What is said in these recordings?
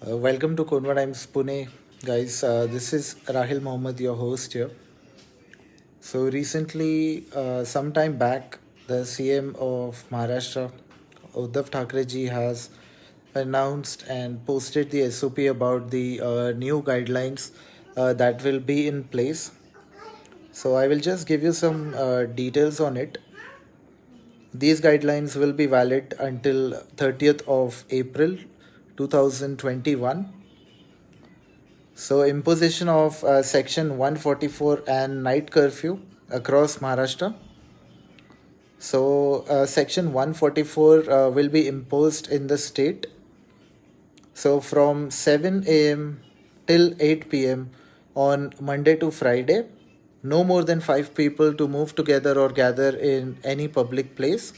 Welcome to Konwa Times Pune, guys. This is Rahil Mohammed, your host here. So recently, some time back, the CM of Maharashtra, Uddhav Thackeray ji, has announced and posted the SOP about the new guidelines that will be in place. So I will just give you some details on it. These guidelines will be valid until 30th of April 2021. So, imposition of Section 144 and night curfew across Maharashtra. So, Section 144 will be imposed in the state. So, from 7 a.m. till 8 p.m. on Monday to Friday, no more than 5 people to move together or gather in any public place.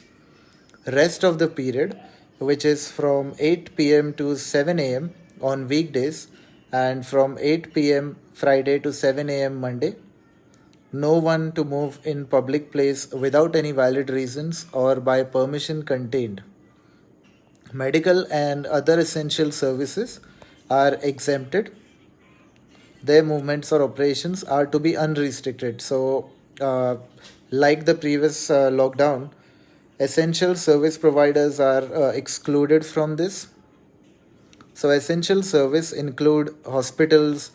Rest of the period, which is from 8 p.m. to 7 a.m. on weekdays, and from 8 p.m. Friday to 7 a.m. Monday. No one to move in public place without any valid reasons or by permission contained. Medical and other essential services are exempted. Their movements or operations are to be unrestricted. So, like the previous lockdown, essential service providers are excluded from this. So, essential service include hospitals,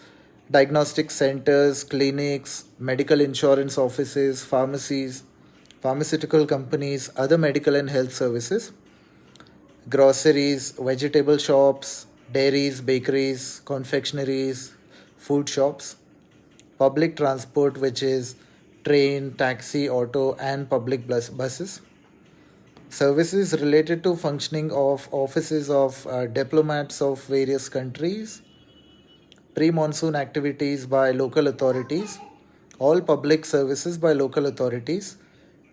diagnostic centers, clinics, medical insurance offices, pharmacies, pharmaceutical companies, other medical and health services, groceries, vegetable shops, dairies, bakeries, confectionaries, food shops, public transport, which is train, taxi, auto, and public buses. Services related to functioning of offices of diplomats of various countries, pre-monsoon activities by local authorities, all public services by local authorities,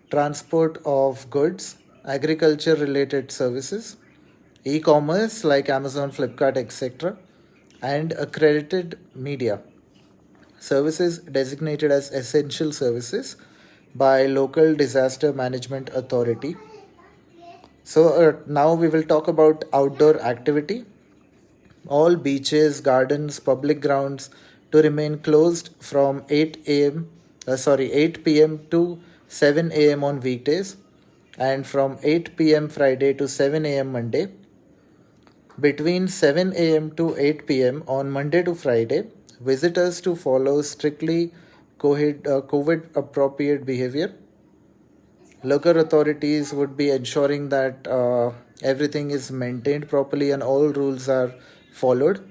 transport of goods, agriculture related services, e-commerce like Amazon, Flipkart, etc., and accredited media. Services designated as essential services by local disaster management authority. So now we will talk about outdoor activity. All beaches, gardens, public grounds to remain closed from 8 p.m. to 7 a.m. on weekdays, and from 8 p.m. Friday to 7 a.m. Monday. Between 7 a.m. to 8 p.m. on Monday to Friday, visitors to follow strictly COVID appropriate behavior. Local authorities would be ensuring that everything is maintained properly and all rules are followed.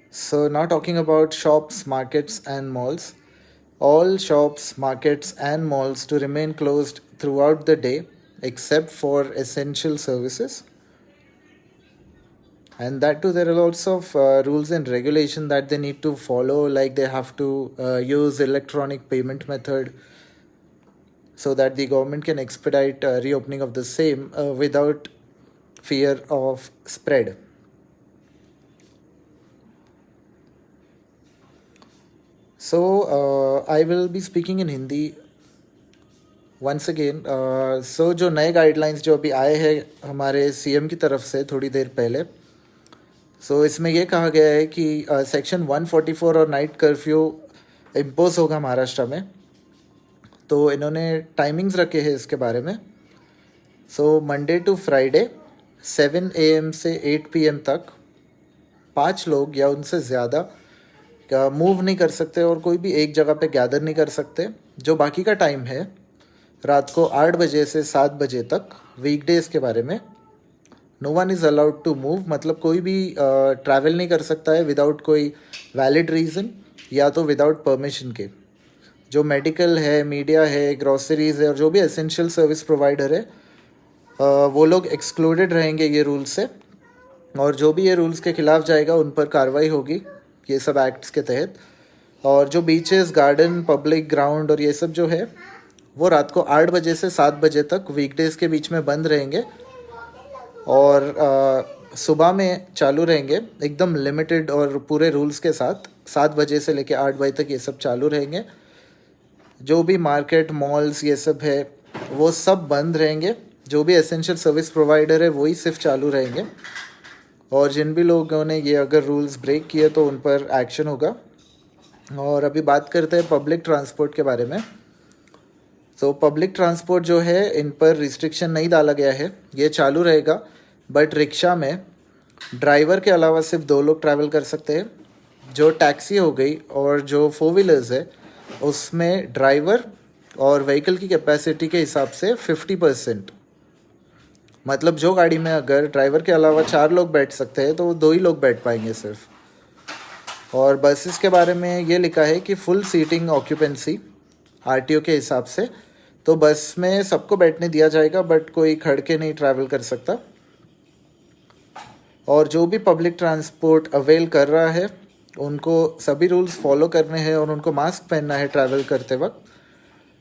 So, now talking about shops, markets, and malls. All shops, markets, and malls to remain closed throughout the day except for essential services. And that too, there are lots of rules and regulation that they need to follow, like they have to use electronic payment method so that the government can expedite reopening of the same without fear of spread. So I will be speaking in Hindi once again. So जो नए guidelines जो अभी आए हैं हमारे CM की तरफ से थोड़ी देर पहले, सो इसमें ये कहा गया है कि सेक्शन 144 और नाइट कर्फ्यू इम्पोज होगा महाराष्ट्र में. तो इन्होंने टाइमिंग्स रखे हैं इसके बारे में. So Monday to Friday 7 a.m. से 8 p.m. तक 5 लोग या उनसे ज़्यादा मूव नहीं कर सकते और कोई भी एक जगह पे गैदर नहीं कर सकते. जो बाकी का टाइम है रात को 8 बजे से 7 बजे तक वीकडेज़ के बारे में, no one is allowed to move, मतलब कोई भी ट्रैवल नहीं कर सकता है विदाउट कोई वैलिड रीज़न या तो विदाउट परमिशन के. जो मेडिकल है, मीडिया है, ग्रॉसरीज है और जो भी एसेंशियल सर्विस प्रोवाइडर है वो लोग एक्सक्लूडेड रहेंगे ये रूल से. और जो भी ये रूल्स के खिलाफ जाएगा उन पर कार्रवाई होगी ये सब एक्ट्स के तहत. और जो बीचेस, गार्डन, पब्लिक ग्राउंड और ये सब जो है वो रात को 8 बजे से 7 बजे तक वीकडेज़ के बीच में बंद रहेंगे और सुबह में चालू रहेंगे एकदम लिमिटेड और पूरे रूल्स के साथ. 7 बजे से लेकर 8 बजे तक ये सब चालू रहेंगे. जो भी मार्केट, मॉल्स ये सब है वो सब बंद रहेंगे. जो भी एसेंशियल सर्विस प्रोवाइडर है वही सिर्फ चालू रहेंगे. और जिन भी लोगों ने ये अगर रूल्स ब्रेक किए तो उन पर एक्शन होगा। और अभी बात करते हैं पब्लिक ट्रांसपोर्ट के बारे में। तो पब्लिक ट्रांसपोर्ट जो है इन पर रिस्ट्रिक्शन नहीं डाला गया है, ये चालू रहेगा। बट रिक्शा में ड्राइवर के अलावा सिर्फ 2 लोग ट्रैवल कर सकते हैं। जो टैक्सी हो गई और जो 4 व्हीलर्स है उसमें ड्राइवर और व्हीकल की कैपेसिटी के हिसाब से 50%, मतलब जो गाड़ी में अगर ड्राइवर के अलावा 4 लोग बैठ सकते हैं तो वो 2 ही लोग बैठ पाएंगे सिर्फ। और बसेस के बारे में ये लिखा है कि फुल सीटिंग ऑक्यूपेंसी आरटीओ के हिसाब से, तो बस में सबको बैठने दिया जाएगा बट कोई खड़ के नहीं ट्रैवल कर सकता। और जो भी पब्लिक ट्रांसपोर्ट अवेल कर रहा है उनको सभी रूल्स फॉलो करने हैं और उनको मास्क पहनना है ट्रैवल करते वक्त,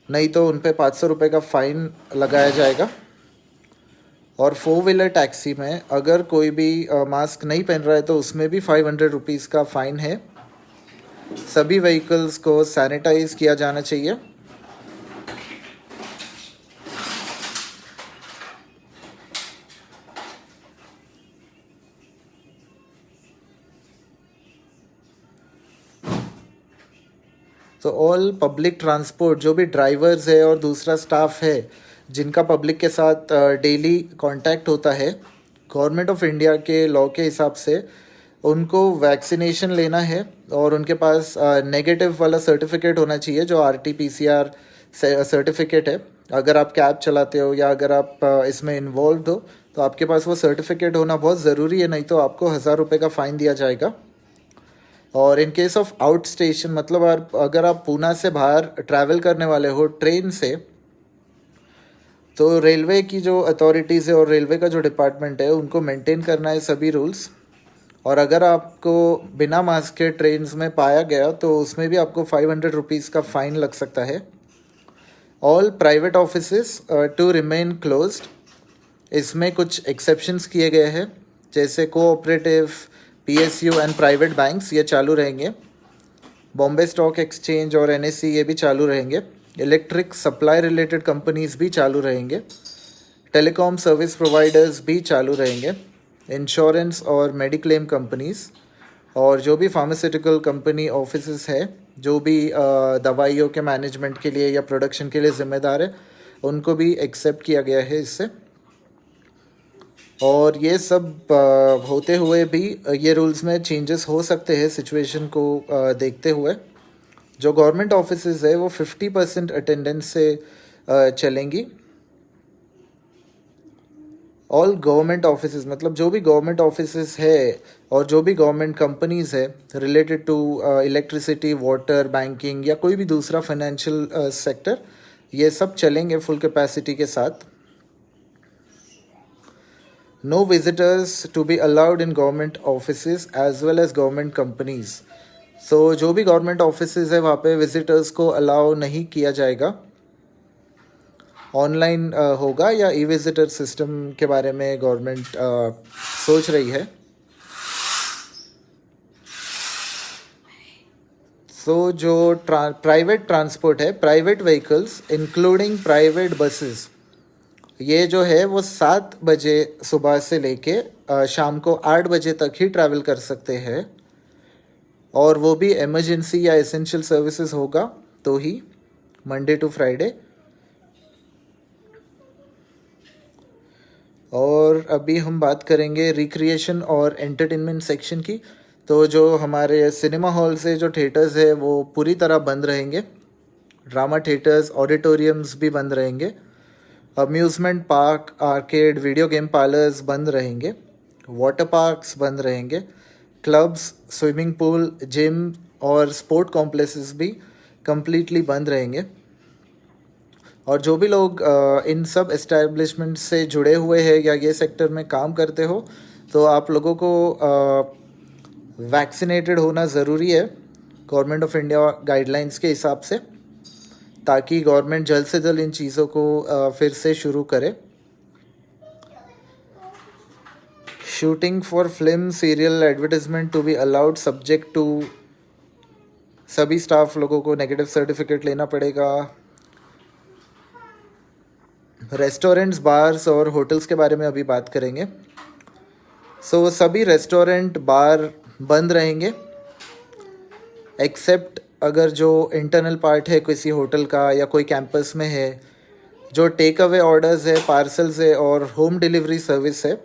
नहीं तो उन पे 500 रुपये का फ़ाइन लगाया जाएगा। और 4 व्हीलर टैक्सी में अगर कोई भी मास्क नहीं पहन रहा है तो उसमें भी 500 रुपीज़ का फ़ाइन है। सभी व्हीकल्स को सैनिटाइज किया जाना चाहिए। तो ऑल पब्लिक ट्रांसपोर्ट जो भी ड्राइवर्स है और दूसरा स्टाफ है जिनका पब्लिक के साथ डेली कांटेक्ट होता है, गवर्नमेंट ऑफ इंडिया के लॉ के हिसाब से उनको वैक्सीनेशन लेना है और उनके पास नेगेटिव वाला सर्टिफिकेट होना चाहिए जो RT-PCR सर्टिफिकेट है। अगर आप कैब चलाते हो या अगर आप इसमें इन्वॉल्व हो तो आपके पास वो सर्टिफिकेट होना बहुत ज़रूरी है, नहीं तो आपको 1000 रुपये का फ़ाइन दिया जाएगा। और in case of out station, मतलब अगर आप पूना से बाहर ट्रैवल करने वाले हो ट्रेन से, तो रेलवे की जो अथॉरिटीज़ है और रेलवे का जो डिपार्टमेंट है उनको मेंटेन करना है सभी रूल्स। और अगर आपको बिना मास्क के ट्रेन में पाया गया तो उसमें भी आपको 500 रुपीज़ का फ़ाइन लग सकता है। All private offices to remain closed, इसमें कुछ एक्सेप्शंस किए गए हैं, जैसे cooperative, PSU and private banks ये चालू रहेंगे। बॉम्बे स्टॉक एक्सचेंज और NSE ये भी चालू रहेंगे। इलेक्ट्रिक सप्लाई रिलेटेड कंपनीज भी चालू रहेंगे। टेलीकॉम सर्विस प्रोवाइडर्स भी चालू रहेंगे। इंश्योरेंस और मेडिक्लेम कंपनीज और जो भी फार्मास्यूटिकल कंपनी ऑफिसेस है जो भी दवाइयों के मैनेजमेंट के लिए या प्रोडक्शन के लिए ज़िम्मेदार है उनको भी एक्सेप्ट किया गया है इससे। और ये सब होते हुए भी ये रूल्स में चेंजेस हो सकते हैं सिचुएशन को देखते हुए। जो गवर्नमेंट ऑफिसेज है वो 50% अटेंडेंस से चलेंगी। ऑल गवर्नमेंट ऑफिसेज, मतलब जो भी गवर्नमेंट ऑफिसेज है और जो भी गवर्नमेंट कंपनीज है related to electricity, water, banking या कोई भी दूसरा फाइनेंशियल सेक्टर, ये सब चलेंगे फुल कैपेसिटी के साथ। No visitors to be allowed in government offices as well as government companies. So जो भी गवर्नमेंट ऑफिसेज है वहाँ पे विजिटर्स को अलाउ नहीं किया जाएगा। ऑनलाइन होगा या ई-विजिटर सिस्टम के बारे में गवर्नमेंट सोच रही है। सो जो प्राइवेट ट्रांसपोर्ट है, private vehicles including private buses, ये जो है वो 7 बजे सुबह से लेके शाम को 8 बजे तक ही ट्रैवल कर सकते हैं। और वो भी इमरजेंसी या एसेंशियल सर्विसेज होगा तो ही, मंडे टू फ्राइडे। और अभी हम बात करेंगे रिक्रिएशन और एंटरटेनमेंट सेक्शन की। तो जो हमारे सिनेमा हॉल से जो थिएटर्स है वो पूरी तरह बंद रहेंगे। ड्रामा थिएटर्स, ऑडिटोरियम्स भी बंद रहेंगे। Amusement park, arcade, video game parlours बंद रहेंगे। वाटर पार्क्स बंद रहेंगे। क्लब्स, स्विमिंग पूल, जिम और स्पोर्ट कॉम्प्लेक्सेस भी कम्प्लीटली बंद रहेंगे। और जो भी लोग इन सब एस्टैब्लिशमेंट से जुड़े हुए हैं या ये सेक्टर में काम करते हो तो आप लोगों को वैक्सीनेटेड होना ज़रूरी है गवर्नमेंट ऑफ इंडिया गाइडलाइंस के हिसाब से, ताकि गवर्नमेंट जल्द से जल्द इन चीज़ों को फिर से शुरू करे। Shooting for film, serial, advertisement to be allowed subject to, सभी स्टाफ लोगों को नेगेटिव सर्टिफिकेट लेना पड़ेगा। रेस्टोरेंट्स, बार्स और होटल्स के बारे में अभी बात करेंगे। सो सभी रेस्टोरेंट बार बंद रहेंगे एक्सेप्ट अगर जो इंटरनल पार्ट है किसी होटल का या कोई कैंपस में है, जो टेक अवे ऑर्डर्स है, पार्सल्स है और होम डिलीवरी सर्विस है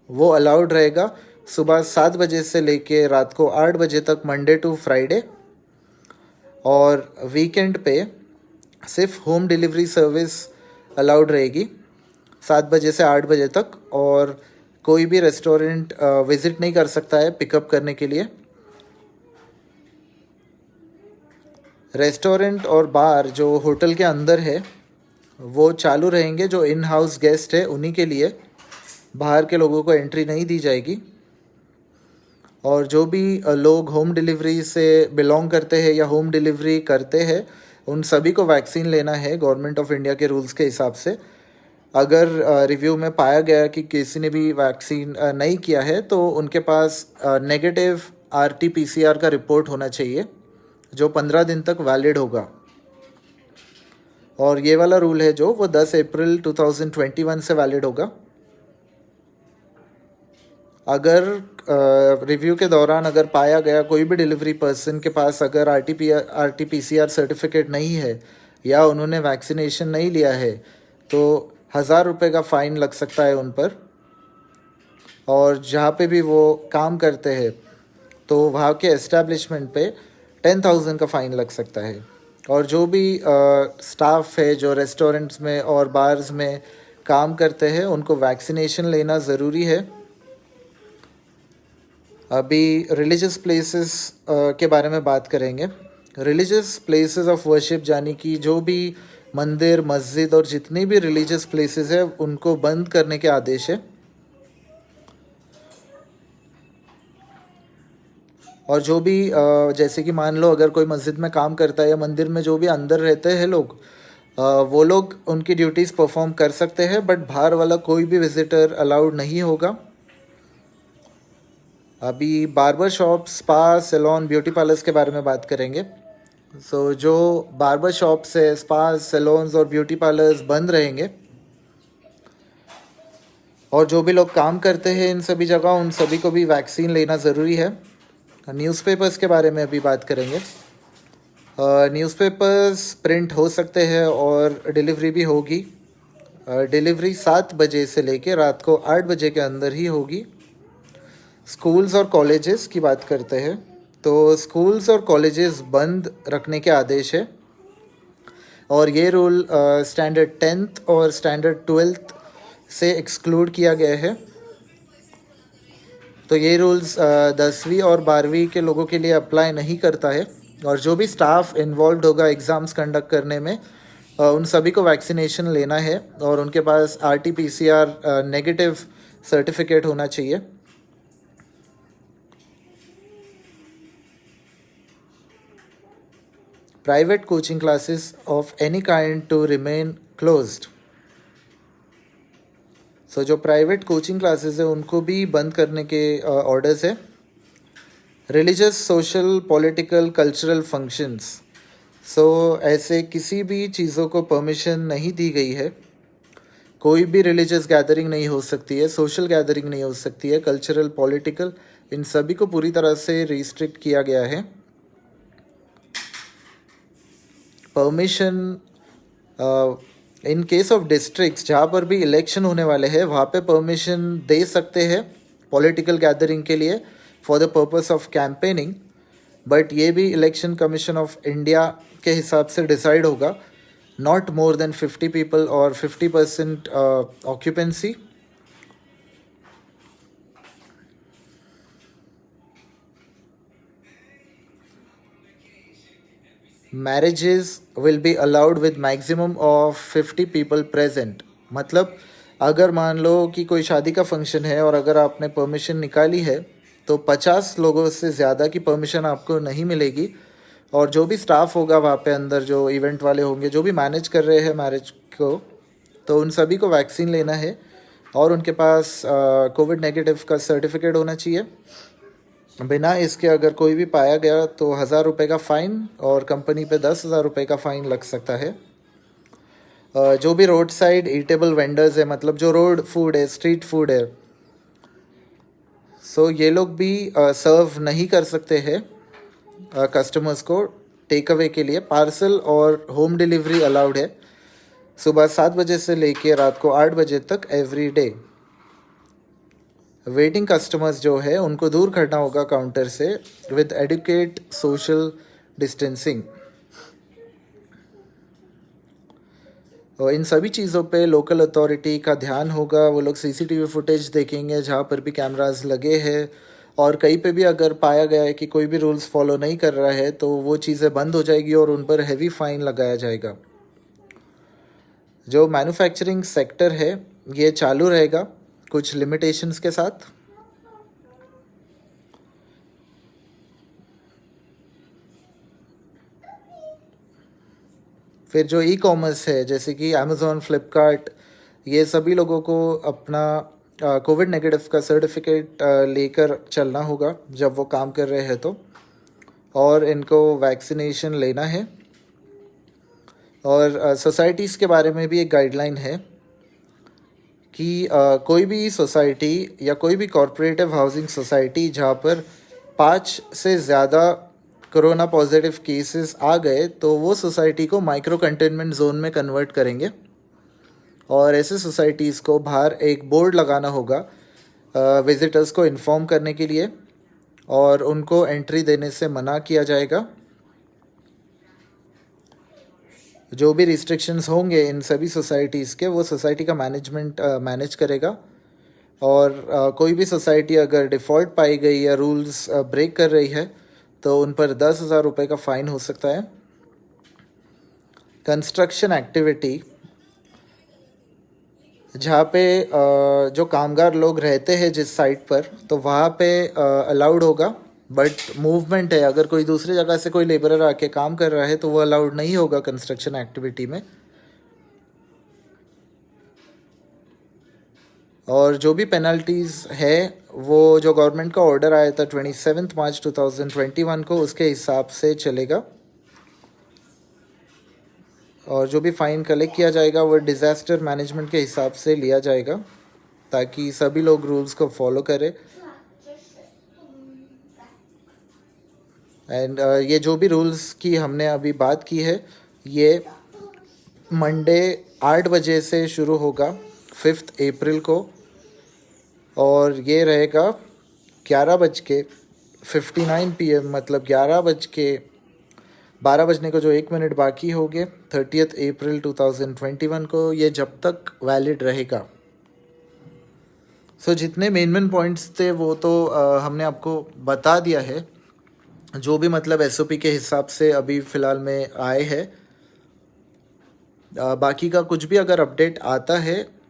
वो अलाउड रहेगा सुबह 7 बजे से लेके रात को 8 बजे तक मंडे टू फ्राइडे। और वीकेंड पे सिर्फ होम डिलीवरी सर्विस अलाउड रहेगी 7 बजे से 8 बजे तक, और कोई भी रेस्टोरेंट विज़िट नहीं कर सकता है पिकअप करने के लिए। रेस्टोरेंट और बार जो होटल के अंदर है वो चालू रहेंगे, जो इन हाउस गेस्ट है उन्हीं के लिए, बाहर के लोगों को एंट्री नहीं दी जाएगी। और जो भी लोग होम डिलीवरी से बिलोंग करते हैं या होम डिलीवरी करते हैं उन सभी को वैक्सीन लेना है गवर्नमेंट ऑफ इंडिया के रूल्स के हिसाब से। अगर रिव्यू में पाया गया कि किसी ने भी वैक्सीन नहीं किया है तो उनके पास नेगेटिव RT-PCR का रिपोर्ट होना चाहिए जो 15 दिन तक वैलिड होगा। और ये वाला रूल है जो वो 10 अप्रैल 2021 से वैलिड होगा। अगर रिव्यू के दौरान अगर पाया गया कोई भी डिलीवरी पर्सन के पास अगर RT-PCR सर्टिफिकेट नहीं है या उन्होंने वैक्सीनेशन नहीं लिया है तो 1000 रुपये का फ़ाइन लग सकता है उन पर। और जहाँ पे भी वो काम करते हैं तो वहाँ के एस्टेब्लिशमेंट पे 10,000 का फ़ाइन लग सकता है। और जो भी स्टाफ है जो रेस्टोरेंट्स में और बार्स में काम करते हैं उनको वैक्सीनेशन लेना ज़रूरी है। अभी रिलीजियस प्लेसेस के बारे में बात करेंगे। रिलीजियस प्लेसेस ऑफ वर्शिप यानी कि जो भी मंदिर, मस्जिद और जितनी भी रिलीजियस प्लेसेस है उनको बंद करने के आदेश है। और जो भी जैसे कि मान लो अगर कोई मस्जिद में काम करता है या मंदिर में जो भी अंदर रहते हैं लोग, वो लोग उनकी ड्यूटीज़ परफॉर्म कर सकते हैं, बट बाहर वाला कोई भी विजिटर अलाउड नहीं होगा। अभी barber shop, spa, salon, beauty parlours के बारे में बात करेंगे। जो बार्बर शॉप्स है, स्पा, सैलून्स और ब्यूटी पार्लर्स बंद रहेंगे। और जो भी लोग काम करते हैं इन सभी जगह उन सभी को भी वैक्सीन लेना ज़रूरी है। न्यूज़पेपर्स के बारे में अभी बात करेंगे। न्यूज़पेपर्स प्रिंट हो सकते हैं और डिलीवरी भी होगी। डिलीवरी 7 बजे से लेकर रात को 8 बजे के अंदर ही होगी। स्कूल्स और कॉलेजेस की बात करते हैं तो स्कूल्स और कॉलेजेस बंद रखने के आदेश है। और ये रूल स्टैंडर्ड 10th और स्टैंडर्ड 12th से एक्सक्लूड किया गया है। तो ये रूल्स 10वीं और 12वीं के लोगों के लिए अप्लाई नहीं करता है। और जो भी स्टाफ इन्वॉल्व होगा एग्ज़ाम्स कंडक्ट करने में उन सभी को वैक्सीनेशन लेना है और उनके पास RT-PCR नेगेटिव सर्टिफिकेट होना चाहिए। Private coaching classes of any kind to remain closed. जो प्राइवेट कोचिंग क्लासेस है उनको भी बंद करने के ऑर्डर्स है। Religious, social, political, cultural functions, ऐसे किसी भी चीज़ों को परमिशन नहीं दी गई है। कोई भी रिलीजियस गैदरिंग नहीं हो सकती है, सोशल गैदरिंग नहीं हो सकती है, कल्चरल, पॉलिटिकल, इन सभी को पूरी तरह से रिस्ट्रिक्ट किया गया है। Permission in case of districts जहाँ पर भी इलेक्शन होने वाले हैं वहाँ पे परमिशन दे सकते हैं पॉलिटिकल गैदरिंग के लिए for the purpose of campaigning, but ये भी इलेक्शन कमीशन ऑफ इंडिया के हिसाब से डिसाइड होगा। नॉट मोर देन 50 पीपल और 50% occupancy. Marriages will be allowed with maximum of 50 people present. मतलब अगर मान लो कि कोई शादी का फंक्शन है और अगर आपने परमिशन निकाली है तो 50 लोगों से ज़्यादा की परमिशन आपको नहीं मिलेगी। और जो भी स्टाफ होगा वहाँ पे अंदर, जो इवेंट वाले होंगे, जो भी मैनेज कर रहे हैं मैरिज को, तो उन सभी को वैक्सीन लेना है और उनके पास कोविड नेगेटिव का सर्टिफिकेट होना चाहिए। बिना इसके अगर कोई भी पाया गया तो 1000 रुपये का फ़ाइन और कंपनी पे 10,000 रुपये का फ़ाइन लग सकता है। जो भी रोड साइड ईटेबल वेंडर्स है, मतलब जो रोड फूड है, स्ट्रीट फूड है, सो ये लोग भी सर्व नहीं कर सकते हैं कस्टमर्स को टेक अवे के लिए। पार्सल और होम डिलीवरी अलाउड है सुबह 7 बजे से लेके रात को 8 बजे तक एवरी डे। वेटिंग कस्टमर्स जो है उनको दूर करना होगा काउंटर से विद एडुकेट सोशल डिस्टेंसिंग। और इन सभी चीज़ों पे लोकल अथॉरिटी का ध्यान होगा। वो लोग सीसीटीवी फुटेज देखेंगे जहाँ पर भी कैमरास लगे हैं, और कहीं पे भी अगर पाया गया है कि कोई भी रूल्स फॉलो नहीं कर रहा है तो वो चीज़ें बंद हो जाएगी और उन पर हैवी फाइन लगाया जाएगा। जो मैन्युफैक्चरिंग सेक्टर है ये चालू रहेगा कुछ लिमिटेशंस के साथ। फिर जो ई कॉमर्स है जैसे कि अमेज़ॉन, फ्लिपकार्ट, ये सभी लोगों को अपना कोविड नेगेटिव का सर्टिफिकेट लेकर चलना होगा जब वो काम कर रहे हैं तो, और इनको वैक्सीनेशन लेना है। और सोसाइटीज़ के बारे में भी एक गाइडलाइन है कि कोई भी सोसाइटी या कोई भी कॉरपोरेटिव हाउसिंग सोसाइटी जहाँ पर 5 से ज़्यादा कोरोना पॉजिटिव केसेस आ गए तो वो सोसाइटी को माइक्रो कंटेनमेंट जोन में कन्वर्ट करेंगे। और ऐसे सोसाइटीज़ को बाहर एक बोर्ड लगाना होगा विजिटर्स को इन्फॉर्म करने के लिए, और उनको एंट्री देने से मना किया जाएगा। जो भी रिस्ट्रिक्शंस होंगे इन सभी सोसाइटीज़ के वो सोसाइटी का मैनेजमेंट मैनेज करेगा। और कोई भी सोसाइटी अगर डिफ़ॉल्ट पाई गई या रूल्स ब्रेक कर रही है तो उन पर 10,000 रुपये का फ़ाइन हो सकता है। कंस्ट्रक्शन एक्टिविटी जहाँ पे जो कामगार लोग रहते हैं जिस साइट पर, तो वहाँ पे अलाउड होगा, बट मूवमेंट है, अगर कोई दूसरी जगह से कोई लेबरर आके काम कर रहा है तो वो अलाउड नहीं होगा कंस्ट्रक्शन एक्टिविटी में। और जो भी पेनल्टीज़ है वो जो गवर्नमेंट का ऑर्डर आया था 27 मार्च 2021 को उसके हिसाब से चलेगा। और जो भी फ़ाइन कलेक्ट किया जाएगा वो डिज़ास्टर मैनेजमेंट के हिसाब से लिया जाएगा ताकि सभी लोग रूल्स को फॉलो करें। एंड ये जो भी रूल्स की हमने अभी बात की है ये मंडे 8 बजे से शुरू होगा 5 अप्रैल को, और ये रहेगा 11:59 PM, मतलब 12 बजने को जो 1 मिनट बाकी हो गए 30 अप्रैल 2021 को, ये जब तक वैलिड रहेगा। सो जितने मेन पॉइंट्स थे वो तो हमने आपको बता दिया है, जो भी मतलब SOP के हिसाब से अभी फ़िलहाल में आए हैं। बाकी का कुछ भी अगर अपडेट आता है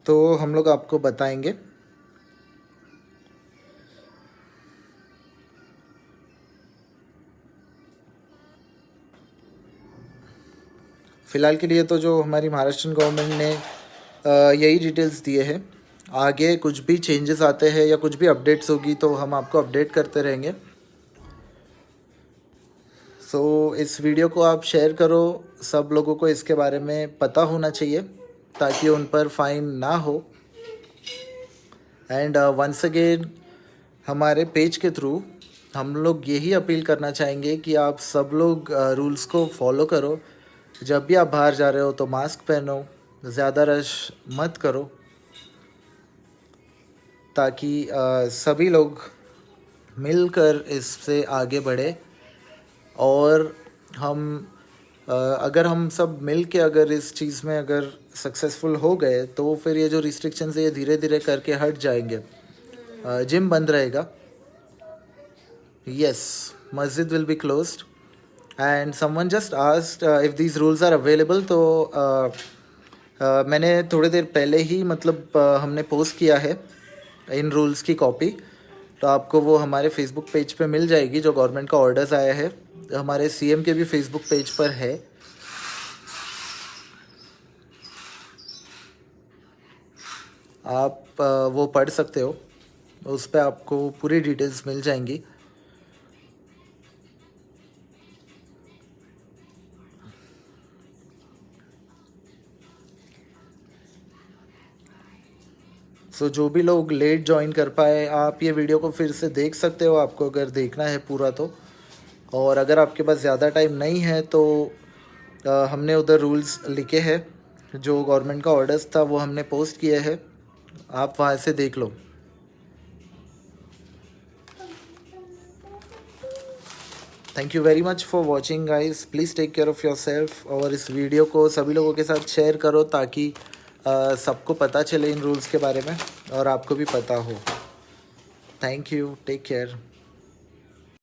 तो हम लोग आपको बताएंगे। फ़िलहाल के लिए तो जो हमारी महाराष्ट्र गवर्नमेंट ने यही डिटेल्स दिए हैं। आगे कुछ भी चेंजेस आते हैं या कुछ भी अपडेट्स होगी तो हम आपको अपडेट करते रहेंगे। सो इस वीडियो को आप शेयर करो, सब लोगों को इसके बारे में पता होना चाहिए ताकि उन पर फाइन ना हो। एंड वंस अगेन हमारे पेज के थ्रू हम लोग यही अपील करना चाहेंगे कि आप सब लोग रूल्स को फॉलो करो। जब भी आप बाहर जा रहे हो तो मास्क पहनो, ज़्यादा रश मत करो, ताकि सभी लोग मिलकर इससे आगे बढ़े। और हम अगर हम सब मिल के अगर इस चीज़ में अगर सक्सेसफुल हो गए तो फिर ये जो रिस्ट्रिक्शंस है ये धीरे धीरे करके हट जाएंगे। जिम बंद रहेगा, यस, मस्जिद will be closed, and someone just asked if these rules are available. तो मैंने थोड़ी देर पहले ही मतलब हमने पोस्ट किया है इन रूल्स की कॉपी, तो आपको वो हमारे फेसबुक पेज पे मिल जाएगी। जो गवर्नमेंट का ऑर्डर्स आया है हमारे CM के भी फेसबुक पेज पर है। आप वो पढ़ सकते हो, उस पर आपको पूरी डिटेल्स मिल जाएंगी। सो जो भी लोग लेट ज्वाइन कर पाए, आप ये वीडियो को फिर से देख सकते हो, आपको अगर देखना है पूरा तो। और अगर आपके पास ज़्यादा टाइम नहीं है तो हमने उधर रूल्स लिखे हैं, जो गवर्नमेंट का ऑर्डर्स था वो हमने पोस्ट किए हैं, आप वहाँ से देख लो। Thank you very much for watching guys, please take care of yourself. और इस वीडियो को सभी लोगों के साथ शेयर करो ताकि सबको पता चले इन रूल्स के बारे में और आपको भी पता हो। Thank you, take care.